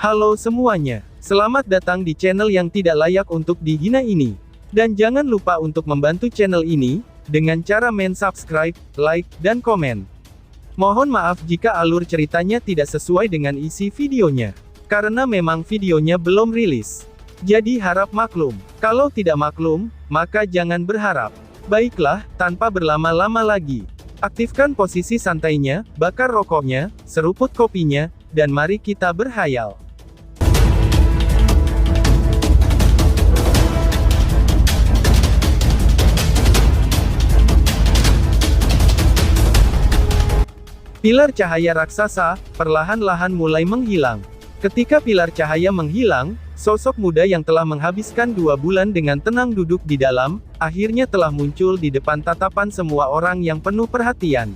Halo semuanya, selamat datang di channel yang tidak layak untuk dihina ini. Dan jangan lupa untuk membantu channel ini, dengan cara subscribe, like, dan komen. Mohon maaf jika alur ceritanya tidak sesuai dengan isi videonya. Karena memang videonya belum rilis. Jadi harap maklum. Kalau tidak maklum, maka jangan berharap. Baiklah, tanpa berlama-lama lagi. Aktifkan posisi santainya, bakar rokoknya, seruput kopinya, dan mari kita berhayal. Pilar cahaya raksasa, perlahan-lahan mulai menghilang. Ketika pilar cahaya menghilang, sosok muda yang telah menghabiskan 2 bulan dengan tenang duduk di dalam, akhirnya telah muncul di depan tatapan semua orang yang penuh perhatian.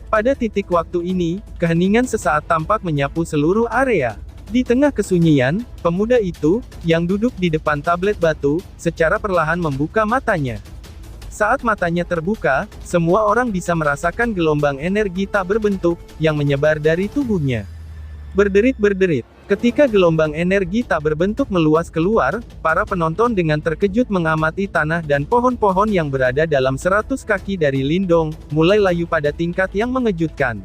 Pada titik waktu ini, keheningan sesaat tampak menyapu seluruh area. Di tengah kesunyian, pemuda itu, yang duduk di depan tablet batu, secara perlahan membuka matanya. Saat matanya terbuka, semua orang bisa merasakan gelombang energi tak berbentuk, yang menyebar dari tubuhnya. Berderit-berderit. Ketika gelombang energi tak berbentuk meluas keluar, para penonton dengan terkejut mengamati tanah dan pohon-pohon yang berada dalam 100 kaki dari Lindong, mulai layu pada tingkat yang mengejutkan.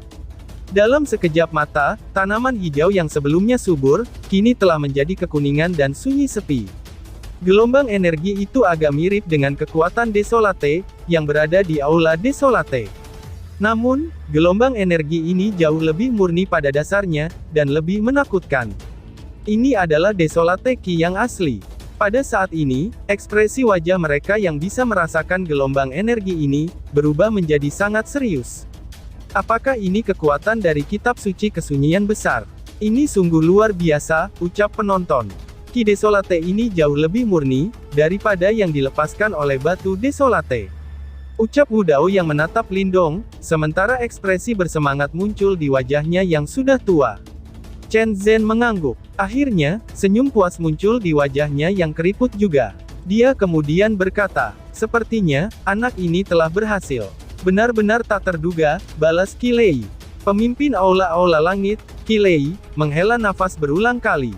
Dalam sekejap mata, tanaman hijau yang sebelumnya subur, kini telah menjadi kekuningan dan sunyi sepi. Gelombang energi itu agak mirip dengan kekuatan Desolate, yang berada di Aula Desolate. Namun, gelombang energi ini jauh lebih murni pada dasarnya, dan lebih menakutkan. Ini adalah Desolate Ki yang asli. Pada saat ini, ekspresi wajah mereka yang bisa merasakan gelombang energi ini, berubah menjadi sangat serius. Apakah ini kekuatan dari kitab suci kesunyian besar? Ini sungguh luar biasa, ucap penonton. Ki Desolate ini jauh lebih murni, daripada yang dilepaskan oleh batu Desolate. Ucap Wu Dao yang menatap Lindong, sementara ekspresi bersemangat muncul di wajahnya yang sudah tua. Chen Zhen mengangguk. Akhirnya, senyum puas muncul di wajahnya yang keriput juga. Dia kemudian berkata, sepertinya, anak ini telah berhasil. Benar-benar tak terduga, balas Qi Lei. Pemimpin Aula-Aula Langit, Qi Lei, menghela nafas berulang kali.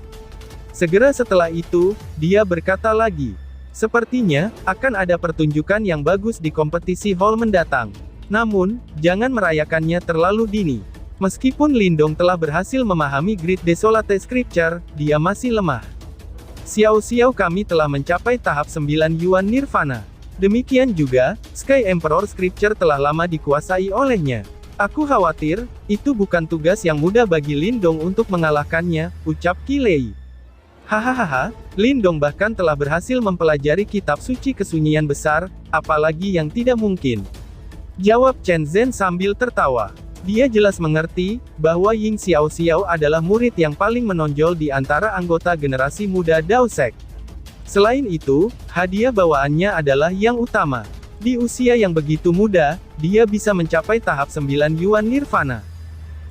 Segera setelah itu, dia berkata lagi, sepertinya, akan ada pertunjukan yang bagus di kompetisi hall mendatang. Namun, jangan merayakannya terlalu dini. Meskipun Lindong telah berhasil memahami Great Desolate Scripture, dia masih lemah. Xiao-xiao kami telah mencapai tahap 9 Yuan Nirvana. Demikian juga, Sky Emperor Scripture telah lama dikuasai olehnya. Aku khawatir, itu bukan tugas yang mudah bagi Lindong untuk mengalahkannya, ucap Qi Lei. Hahaha, Lindong bahkan telah berhasil mempelajari kitab suci kesunyian besar, apalagi yang tidak mungkin. Jawab Chen Zhen sambil tertawa. Dia jelas mengerti, bahwa Ying Xiaoxiao adalah murid yang paling menonjol di antara anggota generasi muda Dao Sek. Selain itu, hadiah bawaannya adalah yang utama. Di usia yang begitu muda, dia bisa mencapai tahap 9 Yuan Nirvana.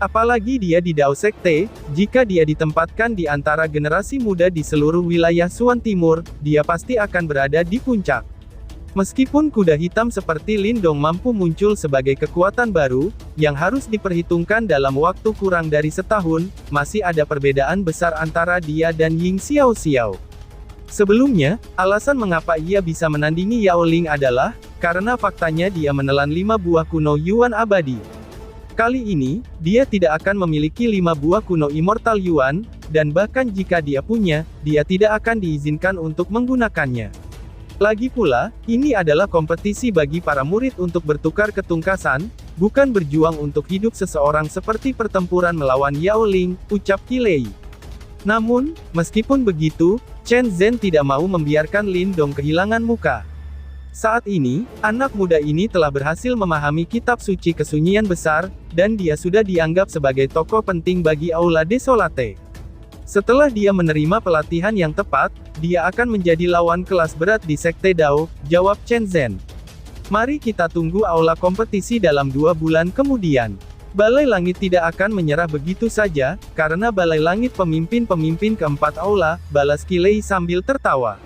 Apalagi dia di Dao Sekte, jika dia ditempatkan di antara generasi muda di seluruh wilayah Suan Timur, dia pasti akan berada di puncak. Meskipun kuda hitam seperti Lindong mampu muncul sebagai kekuatan baru, yang harus diperhitungkan dalam waktu kurang dari setahun, masih ada perbedaan besar antara dia dan Ying Xiaoxiao. Sebelumnya, alasan mengapa ia bisa menandingi Yao Ling adalah, karena faktanya dia menelan 5 buah kuno Yuan abadi. Kali ini, dia tidak akan memiliki 5 buah kuno Immortal Yuan, dan bahkan jika dia punya, dia tidak akan diizinkan untuk menggunakannya. Lagi pula, ini adalah kompetisi bagi para murid untuk bertukar ketungkasan, bukan berjuang untuk hidup seseorang seperti pertempuran melawan Yao Ling, ucap Qi Lei. Namun, meskipun begitu, Chen Zhen tidak mau membiarkan Lindong kehilangan muka. Saat ini, anak muda ini telah berhasil memahami kitab suci kesunyian besar, dan dia sudah dianggap sebagai tokoh penting bagi Aula Desolate. Setelah dia menerima pelatihan yang tepat, dia akan menjadi lawan kelas berat di Sekte Dao, jawab Chen Zhen. Mari kita tunggu aula kompetisi dalam 2 bulan kemudian. Balai Langit tidak akan menyerah begitu saja, karena Balai Langit pemimpin-pemimpin keempat aula, balas Qi Lei sambil tertawa.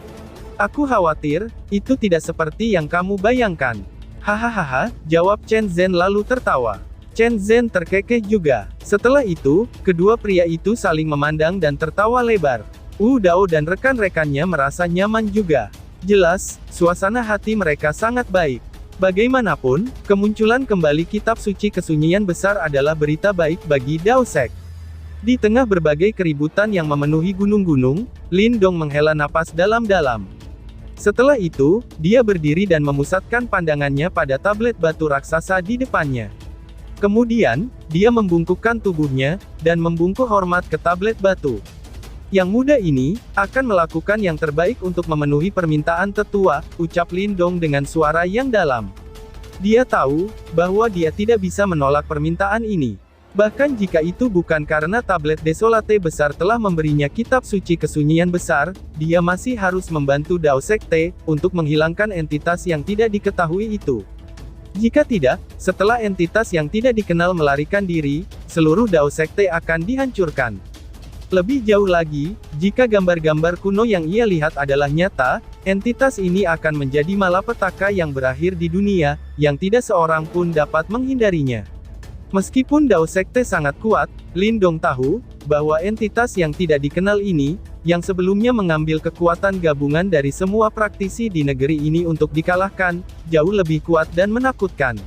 Aku khawatir, itu tidak seperti yang kamu bayangkan. Hahaha, jawab Chen Zhen lalu tertawa. Chen Zhen terkekeh juga. Setelah itu, kedua pria itu saling memandang dan tertawa lebar. Wu Dao dan rekan-rekannya merasa nyaman juga. Jelas, suasana hati mereka sangat baik. Bagaimanapun, kemunculan kembali kitab suci kesunyian besar adalah berita baik bagi Dao Sek. Di tengah berbagai keributan yang memenuhi gunung-gunung, Lin Dong menghela napas dalam-dalam. Setelah itu, dia berdiri dan memusatkan pandangannya pada tablet batu raksasa di depannya. Kemudian, dia membungkukkan tubuhnya, dan membungkuk hormat ke tablet batu. Yang muda ini, akan melakukan yang terbaik untuk memenuhi permintaan tetua, ucap Lin Dong dengan suara yang dalam. Dia tahu, bahwa dia tidak bisa menolak permintaan ini. Bahkan jika itu bukan karena tablet desolate besar telah memberinya kitab suci kesunyian besar, dia masih harus membantu Dao Sekte, untuk menghilangkan entitas yang tidak diketahui itu. Jika tidak, setelah entitas yang tidak dikenal melarikan diri, seluruh Dao Sekte akan dihancurkan. Lebih jauh lagi, jika gambar-gambar kuno yang ia lihat adalah nyata, entitas ini akan menjadi malapetaka yang berakhir di dunia, yang tidak seorang pun dapat menghindarinya. Meskipun Dao Sekte sangat kuat, Lin Dong tahu, bahwa entitas yang tidak dikenal ini, yang sebelumnya mengambil kekuatan gabungan dari semua praktisi di negeri ini untuk dikalahkan, jauh lebih kuat dan menakutkan.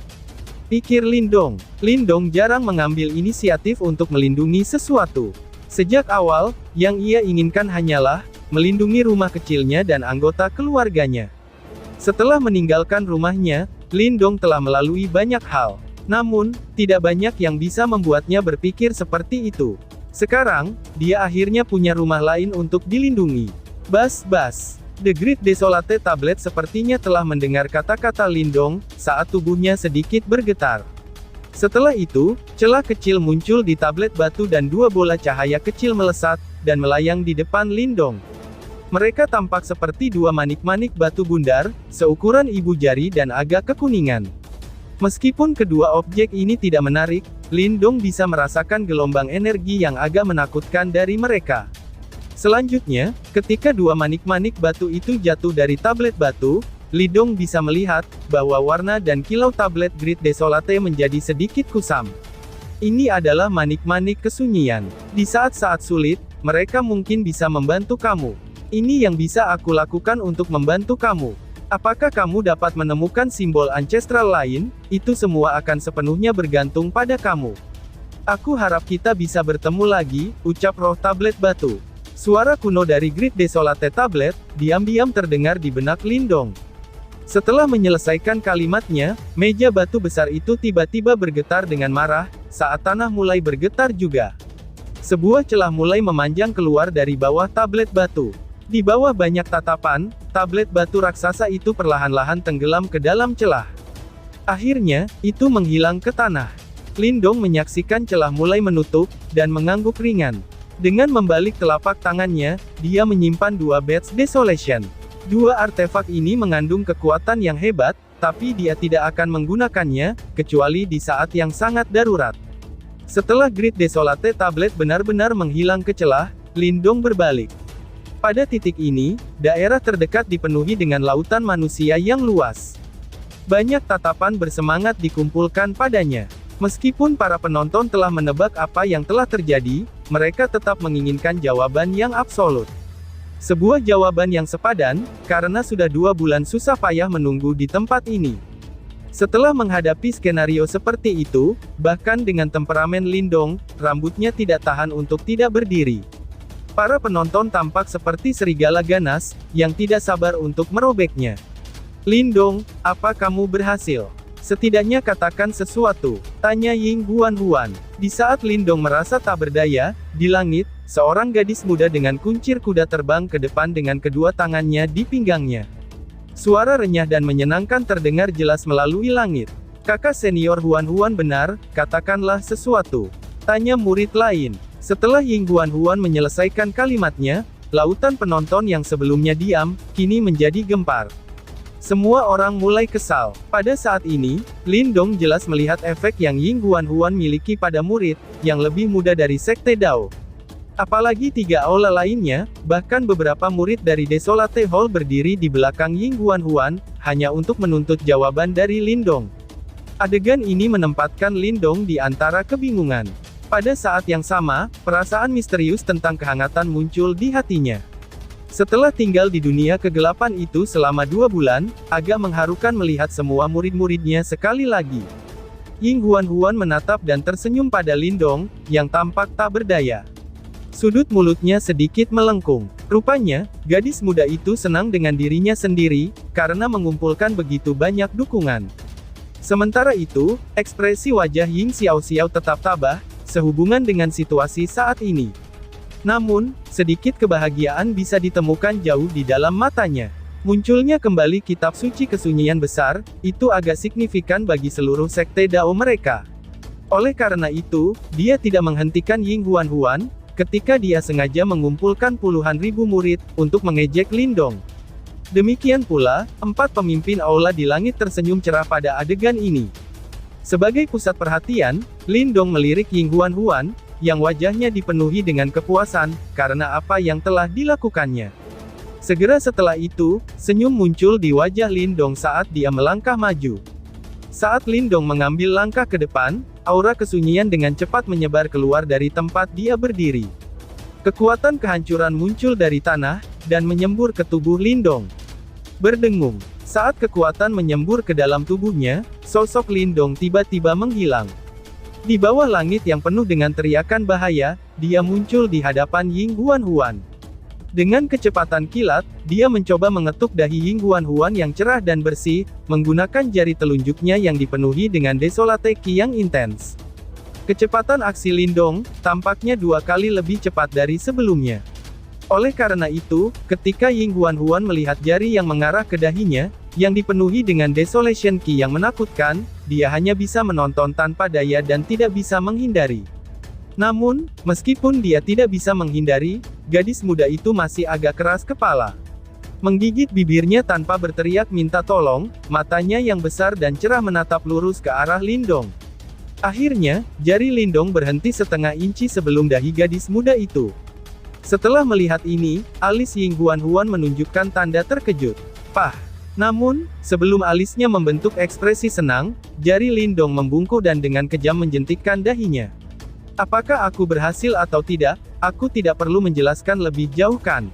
Pikir Lin Dong. Lin Dong jarang mengambil inisiatif untuk melindungi sesuatu. Sejak awal, yang ia inginkan hanyalah, melindungi rumah kecilnya dan anggota keluarganya. Setelah meninggalkan rumahnya, Lin Dong telah melalui banyak hal. Namun, tidak banyak yang bisa membuatnya berpikir seperti itu. Sekarang, dia akhirnya punya rumah lain untuk dilindungi. Bas. The Great Desolate Tablet sepertinya telah mendengar kata-kata Lin Dong, saat tubuhnya sedikit bergetar. Setelah itu, celah kecil muncul di tablet batu dan dua bola cahaya kecil melesat, dan melayang di depan Lin Dong. Mereka tampak seperti dua manik-manik batu bundar, seukuran ibu jari dan agak kekuningan. Meskipun kedua objek ini tidak menarik, Lin Dong bisa merasakan gelombang energi yang agak menakutkan dari mereka. Selanjutnya, ketika dua manik-manik batu itu jatuh dari tablet batu, Lin Dong bisa melihat, bahwa warna dan kilau tablet Great Desolate menjadi sedikit kusam. Ini adalah manik-manik kesunyian. Di saat-saat sulit, mereka mungkin bisa membantu kamu. Ini yang bisa aku lakukan untuk membantu kamu. Apakah kamu dapat menemukan simbol ancestral lain? Itu semua akan sepenuhnya bergantung pada kamu. Aku harap kita bisa bertemu lagi, ucap roh tablet batu. Suara kuno dari Great Desolate Tablet, diam-diam terdengar di benak Lin Dong. Setelah menyelesaikan kalimatnya, meja batu besar itu tiba-tiba bergetar dengan marah, saat tanah mulai bergetar juga. Sebuah celah mulai memanjang keluar dari bawah tablet batu. Di bawah banyak tatapan, tablet batu raksasa itu perlahan-lahan tenggelam ke dalam celah. Akhirnya, itu menghilang ke tanah. Lin Dong menyaksikan celah mulai menutup, dan mengangguk ringan. Dengan membalik telapak tangannya, dia menyimpan dua Badge Desolation. Dua artefak ini mengandung kekuatan yang hebat, tapi dia tidak akan menggunakannya, kecuali di saat yang sangat darurat. Setelah Great Desolate Tablet benar-benar menghilang ke celah, Lin Dong berbalik. Pada titik ini, daerah terdekat dipenuhi dengan lautan manusia yang luas. Banyak tatapan bersemangat dikumpulkan padanya. Meskipun para penonton telah menebak apa yang telah terjadi, mereka tetap menginginkan jawaban yang absolut. Sebuah jawaban yang sepadan, karena sudah 2 bulan susah payah menunggu di tempat ini. Setelah menghadapi skenario seperti itu, bahkan dengan temperamen Lin Dong, rambutnya tidak tahan untuk tidak berdiri. Para penonton tampak seperti serigala ganas, yang tidak sabar untuk merobeknya. Lin Dong, apa kamu berhasil? Setidaknya katakan sesuatu, tanya Ying Huan. Di saat Lin Dong merasa tak berdaya, di langit, seorang gadis muda dengan kuncir kuda terbang ke depan dengan kedua tangannya di pinggangnya. Suara renyah dan menyenangkan terdengar jelas melalui langit. Kakak senior Huan benar, katakanlah sesuatu. Tanya murid lain. Setelah Ying Huan menyelesaikan kalimatnya, lautan penonton yang sebelumnya diam, kini menjadi gempar. Semua orang mulai kesal. Pada saat ini, Lin Dong jelas melihat efek yang Ying Huan miliki pada murid, yang lebih muda dari Sekte Dao. Apalagi 3 aula lainnya, bahkan beberapa murid dari Desolate Hall berdiri di belakang Ying Huan, hanya untuk menuntut jawaban dari Lin Dong. Adegan ini menempatkan Lindong di antara kebingungan. Pada saat yang sama, perasaan misterius tentang kehangatan muncul di hatinya. Setelah tinggal di dunia kegelapan itu selama 2 bulan, agak mengharukan melihat semua murid-muridnya sekali lagi. Ying Huan menatap dan tersenyum pada Lindong, yang tampak tak berdaya. Sudut mulutnya sedikit melengkung. Rupanya, gadis muda itu senang dengan dirinya sendiri, karena mengumpulkan begitu banyak dukungan. Sementara itu, ekspresi wajah Ying Xiaoxiao tetap tabah, sehubungan dengan situasi saat ini. Namun, sedikit kebahagiaan bisa ditemukan jauh di dalam matanya. Munculnya kembali kitab suci kesunyian besar, itu agak signifikan bagi seluruh sekte Dao mereka. Oleh karena itu, dia tidak menghentikan Ying Huan, ketika dia sengaja mengumpulkan puluhan ribu murid, untuk mengejek Lindong. Demikian pula, 4 pemimpin aula di langit tersenyum cerah pada adegan ini. Sebagai pusat perhatian, Lindong melirik Ying Huan, yang wajahnya dipenuhi dengan kepuasan, karena apa yang telah dilakukannya. Segera setelah itu, senyum muncul di wajah Lindong saat dia melangkah maju. Saat Lindong mengambil langkah ke depan, aura kesunyian dengan cepat menyebar keluar dari tempat dia berdiri. Kekuatan kehancuran muncul dari tanah, dan menyembur ke tubuh Lindong. Berdengung. Saat kekuatan menyembur ke dalam tubuhnya, sosok Lindong tiba-tiba menghilang. Di bawah langit yang penuh dengan teriakan bahaya, dia muncul di hadapan Ying Huan. Dengan kecepatan kilat, dia mencoba mengetuk dahi Ying Huan yang cerah dan bersih, menggunakan jari telunjuknya yang dipenuhi dengan desolate ki yang intens. Kecepatan aksi Lindong, tampaknya 2 kali lebih cepat dari sebelumnya. Oleh karena itu, ketika Ying Huan melihat jari yang mengarah ke dahinya, yang dipenuhi dengan desolation ki yang menakutkan, dia hanya bisa menonton tanpa daya dan tidak bisa menghindari. Namun, meskipun dia tidak bisa menghindari, gadis muda itu masih agak keras kepala. Menggigit bibirnya tanpa berteriak minta tolong, matanya yang besar dan cerah menatap lurus ke arah Lindong. Akhirnya, jari Lindong berhenti setengah inci sebelum dahi gadis muda itu. Setelah melihat ini, alis Ying Huan menunjukkan tanda terkejut. Pah! Namun, sebelum alisnya membentuk ekspresi senang, jari Lindong membungkuk dan dengan kejam menjentikkan dahinya. Apakah aku berhasil atau tidak, aku tidak perlu menjelaskan lebih jauh kan?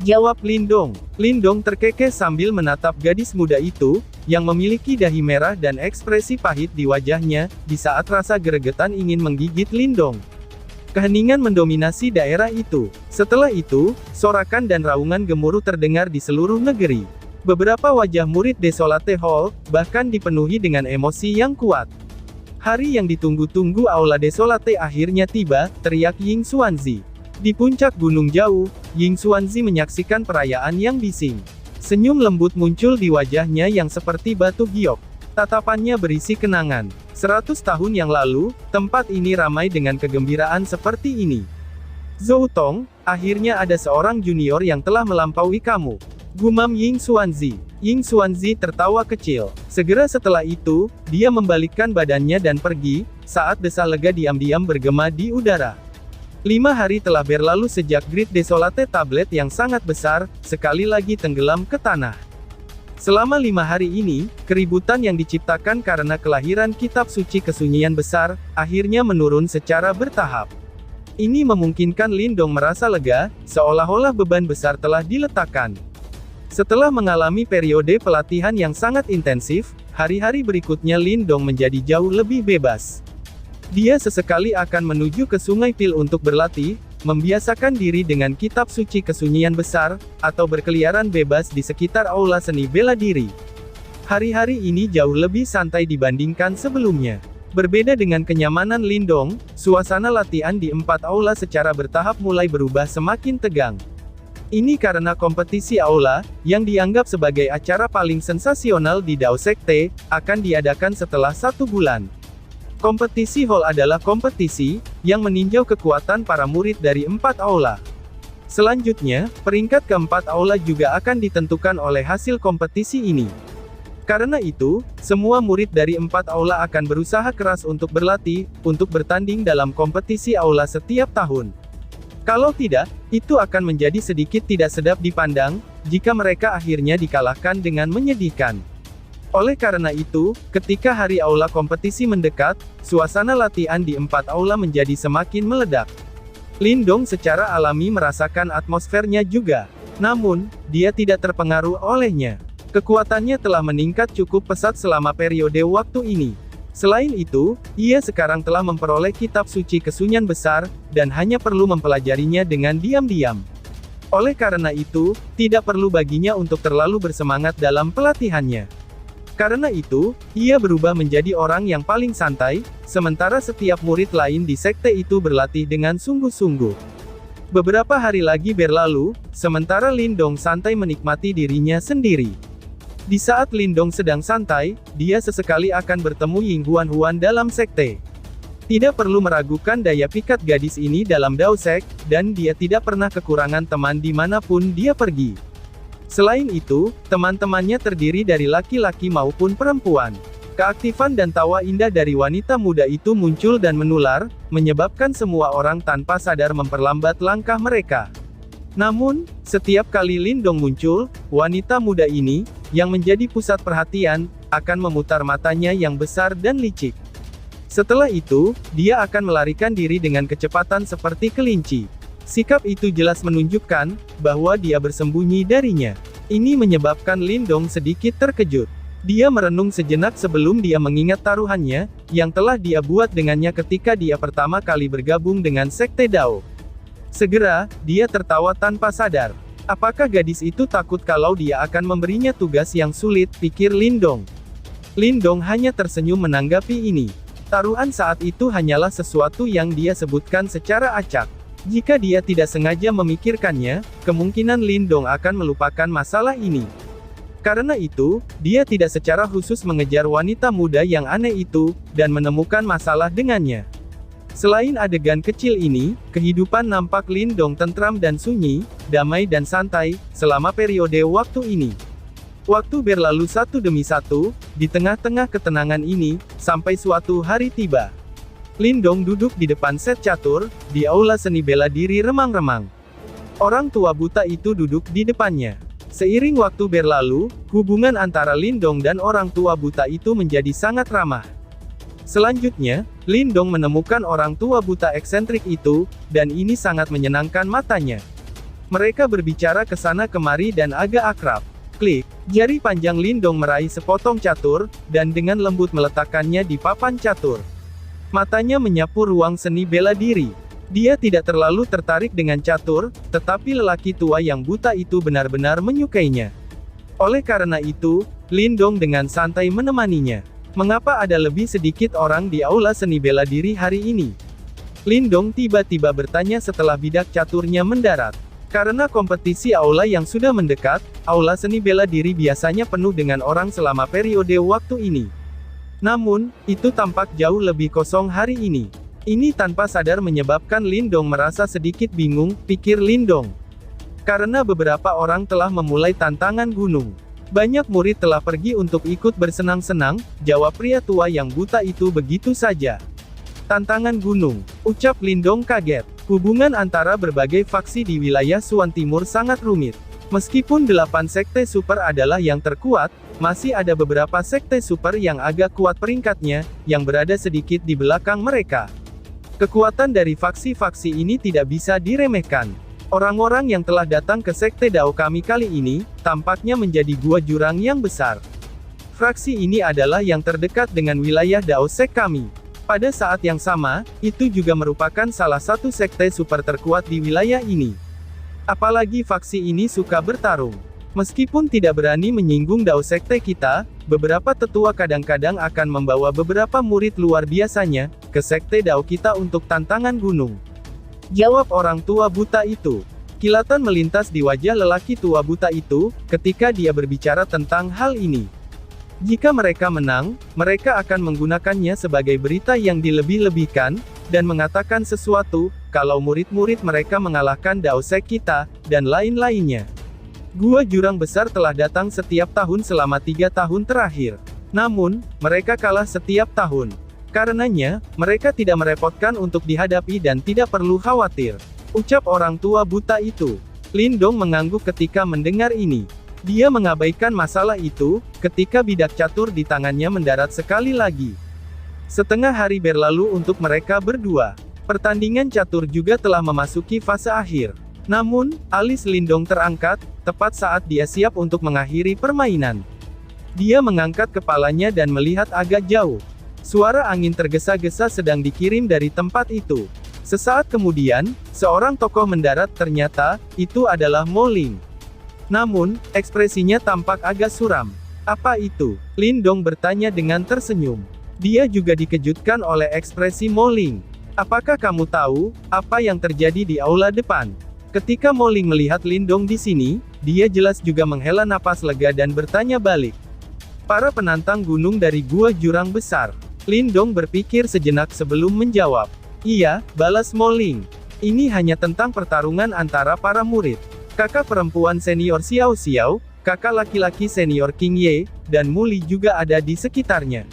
Jawab Lindong. Lindong terkekeh sambil menatap gadis muda itu, yang memiliki dahi merah dan ekspresi pahit di wajahnya, di saat rasa gregetan ingin menggigit Lindong. Keheningan mendominasi daerah itu. Setelah itu, sorakan dan raungan gemuruh terdengar di seluruh negeri. Beberapa wajah murid Desolate Hall, bahkan dipenuhi dengan emosi yang kuat. Hari yang ditunggu-tunggu Aula Desolate akhirnya tiba, teriak Ying Xuanzi. Di puncak gunung jauh, Ying Xuanzi menyaksikan perayaan yang bising. Senyum lembut muncul di wajahnya yang seperti batu giok. Tatapannya berisi kenangan. 100 tahun yang lalu, tempat ini ramai dengan kegembiraan seperti ini. Zhou Tong, akhirnya ada seorang junior yang telah melampaui kamu. Gumam Ying Xuanzi. Ying Xuanzi tertawa kecil. Segera setelah itu, dia membalikkan badannya dan pergi, saat desa lega diam-diam bergema di udara. 5 hari telah berlalu sejak Great Desolate Tablet yang sangat besar, sekali lagi tenggelam ke tanah. Selama 5 hari ini, keributan yang diciptakan karena kelahiran kitab suci kesunyian besar, akhirnya menurun secara bertahap. Ini memungkinkan Lindong merasa lega, seolah-olah beban besar telah diletakkan. Setelah mengalami periode pelatihan yang sangat intensif, hari-hari berikutnya Lindong menjadi jauh lebih bebas. Dia sesekali akan menuju ke Sungai Pil untuk berlatih, membiasakan diri dengan kitab suci kesunyian besar, atau berkeliaran bebas di sekitar aula seni bela diri. Hari-hari ini jauh lebih santai dibandingkan sebelumnya. Berbeda dengan kenyamanan Lindong, suasana latihan di 4 aula secara bertahap mulai berubah semakin tegang. Ini karena kompetisi aula, yang dianggap sebagai acara paling sensasional di Dao Sekte, akan diadakan setelah 1 bulan. Kompetisi hall adalah kompetisi, yang meninjau kekuatan para murid dari 4 aula. Selanjutnya, peringkat keempat aula juga akan ditentukan oleh hasil kompetisi ini. Karena itu, semua murid dari 4 aula akan berusaha keras untuk berlatih, untuk bertanding dalam kompetisi aula setiap tahun. Kalau tidak, itu akan menjadi sedikit tidak sedap dipandang, jika mereka akhirnya dikalahkan dengan menyedihkan. Oleh karena itu, ketika hari aula kompetisi mendekat, suasana latihan di 4 aula menjadi semakin meledak. Lindong secara alami merasakan atmosfernya juga. Namun, dia tidak terpengaruh olehnya. Kekuatannya telah meningkat cukup pesat selama periode waktu ini. Selain itu, ia sekarang telah memperoleh kitab suci kesunyian besar, dan hanya perlu mempelajarinya dengan diam-diam. Oleh karena itu, tidak perlu baginya untuk terlalu bersemangat dalam pelatihannya. Karena itu, ia berubah menjadi orang yang paling santai, sementara setiap murid lain di sekte itu berlatih dengan sungguh-sungguh. Beberapa hari lagi berlalu, sementara Lindong santai menikmati dirinya sendiri. Di saat Lindong sedang santai, dia sesekali akan bertemu Ying Huan-Huan dalam sekte. Tidak perlu meragukan daya pikat gadis ini dalam Dao Sek, dan dia tidak pernah kekurangan teman dimanapun dia pergi. Selain itu, teman-temannya terdiri dari laki-laki maupun perempuan. Keaktifan dan tawa indah dari wanita muda itu muncul dan menular, menyebabkan semua orang tanpa sadar memperlambat langkah mereka. Namun, setiap kali Lindong muncul, wanita muda ini, yang menjadi pusat perhatian, akan memutar matanya yang besar dan licik. Setelah itu, dia akan melarikan diri dengan kecepatan seperti kelinci. Sikap itu jelas menunjukkan bahwa dia bersembunyi darinya. Ini menyebabkan Lindong sedikit terkejut. Dia merenung sejenak sebelum dia mengingat taruhannya, yang telah dia buat dengannya ketika dia pertama kali bergabung dengan Sekte Dao. Segera, dia tertawa tanpa sadar. Apakah gadis itu takut kalau dia akan memberinya tugas yang sulit, pikir Lindong. Lindong hanya tersenyum menanggapi ini. Taruhan saat itu hanyalah sesuatu yang dia sebutkan secara acak. Jika dia tidak sengaja memikirkannya, kemungkinan Lindong akan melupakan masalah ini. Karena itu, dia tidak secara khusus mengejar wanita muda yang aneh itu, dan menemukan masalah dengannya. Selain adegan kecil ini, kehidupan nampak Lindong tentram dan sunyi, damai dan santai, selama periode waktu ini. Waktu berlalu satu demi satu, di tengah-tengah ketenangan ini, sampai suatu hari tiba. Lindong duduk di depan set catur, di aula seni bela diri remang-remang. Orang tua buta itu duduk di depannya. Seiring waktu berlalu, hubungan antara Lindong dan orang tua buta itu menjadi sangat ramah. Selanjutnya, Lindong menemukan orang tua buta eksentrik itu, dan ini sangat menyenangkan matanya. Mereka berbicara ke sana kemari dan agak akrab. Klik, jari panjang Lindong meraih sepotong catur, dan dengan lembut meletakkannya di papan catur. Matanya menyapu ruang seni bela diri. Dia tidak terlalu tertarik dengan catur, tetapi lelaki tua yang buta itu benar-benar menyukainya. Oleh karena itu, Lindong dengan santai menemaninya. Mengapa ada lebih sedikit orang di aula seni bela diri hari ini? Lindong tiba-tiba bertanya setelah bidak caturnya mendarat. Karena kompetisi aula yang sudah mendekat, aula seni bela diri biasanya penuh dengan orang selama periode waktu ini. Namun, itu tampak jauh lebih kosong hari ini. Ini tanpa sadar menyebabkan Lindong merasa sedikit bingung, pikir Lindong. Karena beberapa orang telah memulai tantangan gunung. Banyak murid telah pergi untuk ikut bersenang-senang, jawab pria tua yang buta itu begitu saja. Tantangan gunung, ucap Lindong kaget. Hubungan antara berbagai faksi di wilayah Suan Timur sangat rumit. Meskipun 8 sekte super adalah yang terkuat, masih ada beberapa sekte super yang agak kuat peringkatnya, yang berada sedikit di belakang mereka. Kekuatan dari faksi-faksi ini tidak bisa diremehkan. Orang-orang yang telah datang ke Sekte Dao kami kali ini, tampaknya menjadi gua jurang yang besar. Fraksi ini adalah yang terdekat dengan wilayah Dao Sek kami. Pada saat yang sama, itu juga merupakan salah satu sekte super terkuat di wilayah ini. Apalagi faksi ini suka bertarung. Meskipun tidak berani menyinggung Dao Sekte kita, beberapa tetua kadang-kadang akan membawa beberapa murid luar biasanya, ke Sekte Dao kita untuk tantangan gunung. Jawab orang tua buta itu. Kilatan melintas di wajah lelaki tua buta itu, ketika dia berbicara tentang hal ini. Jika mereka menang, mereka akan menggunakannya sebagai berita yang dilebih-lebihkan, dan mengatakan sesuatu, kalau murid-murid mereka mengalahkan Dao Sek kita, dan lain-lainnya. Gua jurang besar telah datang setiap tahun selama 3 tahun terakhir. Namun, mereka kalah setiap tahun. Karenanya, mereka tidak merepotkan untuk dihadapi dan tidak perlu khawatir. Ucap orang tua buta itu. Lindong mengangguk ketika mendengar ini. Dia mengabaikan masalah itu, ketika bidak catur di tangannya mendarat sekali lagi. Setengah hari berlalu untuk mereka berdua. Pertandingan catur juga telah memasuki fase akhir. Namun, alis Lindong terangkat, tepat saat dia siap untuk mengakhiri permainan. Dia mengangkat kepalanya dan melihat agak jauh. Suara angin tergesa-gesa sedang dikirim dari tempat itu. Sesaat kemudian, seorang tokoh mendarat, ternyata, itu adalah Mo Ling. Namun, ekspresinya tampak agak suram. Apa itu? Lindong bertanya dengan tersenyum. Dia juga dikejutkan oleh ekspresi Mo Ling. Apakah kamu tahu, apa yang terjadi di aula depan? Ketika Mo Ling melihat Lindong di sini, dia jelas juga menghela napas lega dan bertanya balik. Para penantang gunung dari gua jurang besar. Lindong berpikir sejenak sebelum menjawab. Iya, balas Mo Ling. Ini hanya tentang pertarungan antara para murid. Kakak perempuan senior Xiao Xiao, kakak laki-laki senior King Ye, dan Muli juga ada di sekitarnya.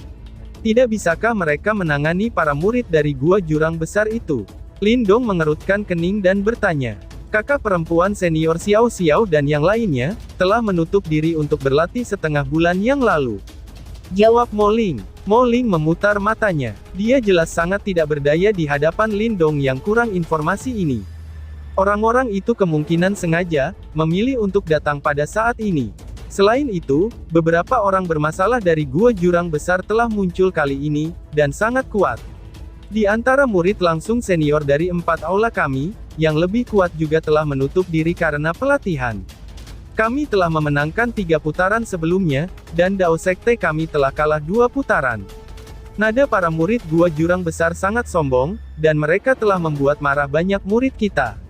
Tidak bisakah mereka menangani para murid dari gua jurang besar itu? Lindong mengerutkan kening dan bertanya. Kakak perempuan senior Xiao Xiao dan yang lainnya, telah menutup diri untuk berlatih setengah bulan yang lalu. Jawab Mo Ling. Mo Ling memutar matanya. Dia jelas sangat tidak berdaya di hadapan Lindong yang kurang informasi ini. Orang-orang itu kemungkinan sengaja, memilih untuk datang pada saat ini. Selain itu, beberapa orang bermasalah dari gua jurang besar telah muncul kali ini, dan sangat kuat. Di antara murid langsung senior dari 4 aula kami, yang lebih kuat juga telah menutup diri karena pelatihan. Kami telah memenangkan 3 putaran sebelumnya, dan Dao Sekte kami telah kalah 2 putaran. Nada para murid gua jurang besar sangat sombong, dan mereka telah membuat marah banyak murid kita.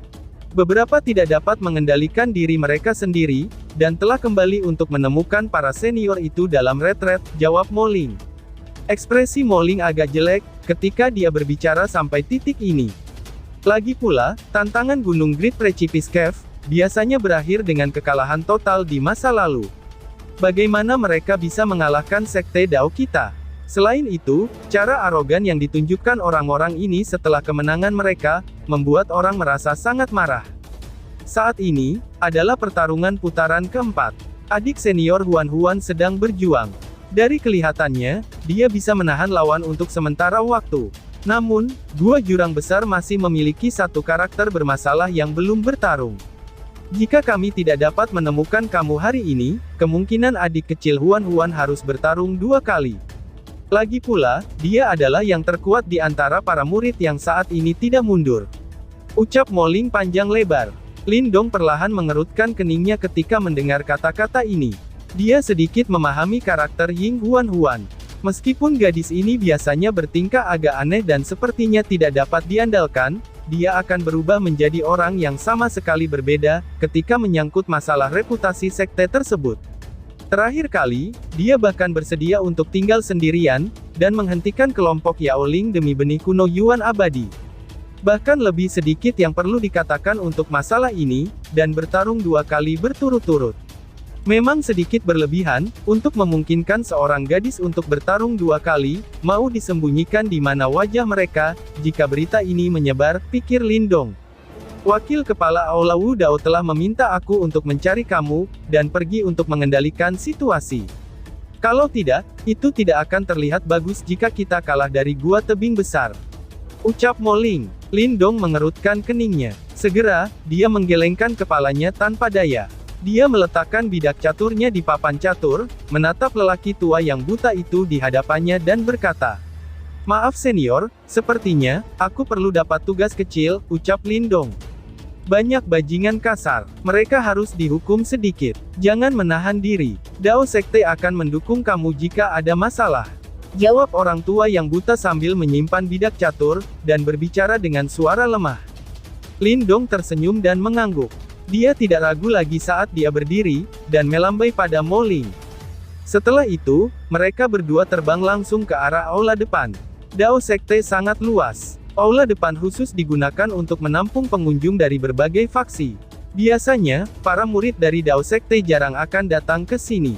Beberapa tidak dapat mengendalikan diri mereka sendiri, dan telah kembali untuk menemukan para senior itu dalam retret, jawab Mo Ling. Ekspresi Mo Ling agak jelek, ketika dia berbicara sampai titik ini. Lagi pula, tantangan Gunung Great Precipice Cave, biasanya berakhir dengan kekalahan total di masa lalu. Bagaimana mereka bisa mengalahkan Sekte Dao kita? Selain itu, cara arogan yang ditunjukkan orang-orang ini setelah kemenangan mereka, membuat orang merasa sangat marah. Saat ini, adalah pertarungan putaran keempat. Adik senior Huan Huan sedang berjuang. Dari kelihatannya, dia bisa menahan lawan untuk sementara waktu. Namun, gua jurang besar masih memiliki satu karakter bermasalah yang belum bertarung. Jika kami tidak dapat menemukan kamu hari ini, kemungkinan adik kecil Huan Huan harus bertarung 2 kali. Lagi pula, dia adalah yang terkuat di antara para murid yang saat ini tidak mundur. Ucap Mo Ling panjang lebar. Lindong perlahan mengerutkan keningnya ketika mendengar kata-kata ini. Dia sedikit memahami karakter Ying Huan Huan. Meskipun gadis ini biasanya bertingkah agak aneh dan sepertinya tidak dapat diandalkan, dia akan berubah menjadi orang yang sama sekali berbeda, ketika menyangkut masalah reputasi sekte tersebut. Terakhir kali, dia bahkan bersedia untuk tinggal sendirian, dan menghentikan kelompok Yaoling demi benih kuno Yuan abadi. Bahkan lebih sedikit yang perlu dikatakan untuk masalah ini, dan bertarung 2 kali berturut-turut. Memang sedikit berlebihan, untuk memungkinkan seorang gadis untuk bertarung 2 kali, mau disembunyikan di mana wajah mereka, jika berita ini menyebar, pikir Lindong. Wakil Kepala Aula Wu Dao telah meminta aku untuk mencari kamu, dan pergi untuk mengendalikan situasi. Kalau tidak, itu tidak akan terlihat bagus jika kita kalah dari gua tebing besar. Ucap Mo Ling. Lindong mengerutkan keningnya. Segera, dia menggelengkan kepalanya tanpa daya. Dia meletakkan bidak caturnya di papan catur, menatap lelaki tua yang buta itu di hadapannya dan berkata, "Maaf senior, sepertinya, aku perlu dapat tugas kecil," ucap Lindong. "Banyak bajingan kasar. Mereka harus dihukum sedikit. Jangan menahan diri. Dao Sekte akan mendukung kamu jika ada masalah," jawab orang tua yang buta sambil menyimpan bidak catur, dan berbicara dengan suara lemah. Lindong tersenyum dan mengangguk. Dia tidak ragu lagi saat dia berdiri, dan melambai pada Mo Ling. Setelah itu, mereka berdua terbang langsung ke arah aula depan. Dao Sekte sangat luas. Aula depan khusus digunakan untuk menampung pengunjung dari berbagai faksi. Biasanya, para murid dari Dao Sekte jarang akan datang ke sini.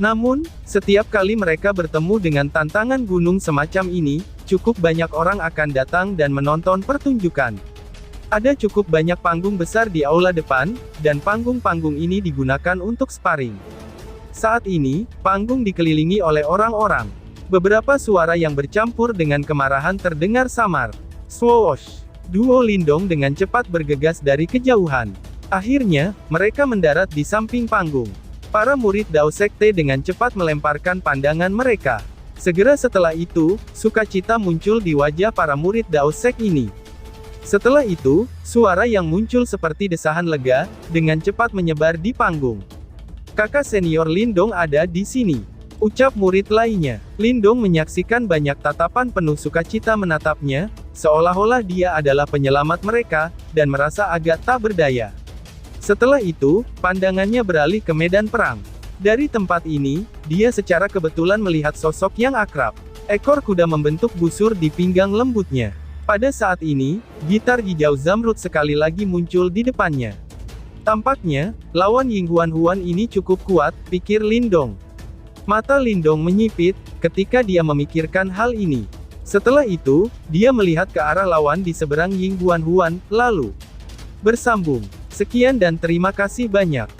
Namun, setiap kali mereka bertemu dengan tantangan gunung semacam ini, cukup banyak orang akan datang dan menonton pertunjukan. Ada cukup banyak panggung besar di aula depan, dan panggung-panggung ini digunakan untuk sparring. Saat ini, panggung dikelilingi oleh orang-orang. Beberapa suara yang bercampur dengan kemarahan terdengar samar. Swoosh! Duo Lindong dengan cepat bergegas dari kejauhan. Akhirnya, mereka mendarat di samping panggung. Para murid Dao Sekte dengan cepat melemparkan pandangan mereka. Segera setelah itu, sukacita muncul di wajah para murid Dao Sek ini. Setelah itu, suara yang muncul seperti desahan lega, dengan cepat menyebar di panggung. Kakak senior Lindong ada di sini. Ucap murid lainnya. Lindong menyaksikan banyak tatapan penuh sukacita menatapnya, seolah-olah dia adalah penyelamat mereka, dan merasa agak tak berdaya. Setelah itu, pandangannya beralih ke medan perang. Dari tempat ini, dia secara kebetulan melihat sosok yang akrab. Ekor kuda membentuk busur di pinggang lembutnya. Pada saat ini, gitar hijau zamrud sekali lagi muncul di depannya. Tampaknya, lawan Ying Huan ini cukup kuat, pikir Lindong. Mata Lindong menyipit, ketika dia memikirkan hal ini. Setelah itu, dia melihat ke arah lawan di seberang Ying Huan, lalu bersambung. Sekian dan terima kasih banyak.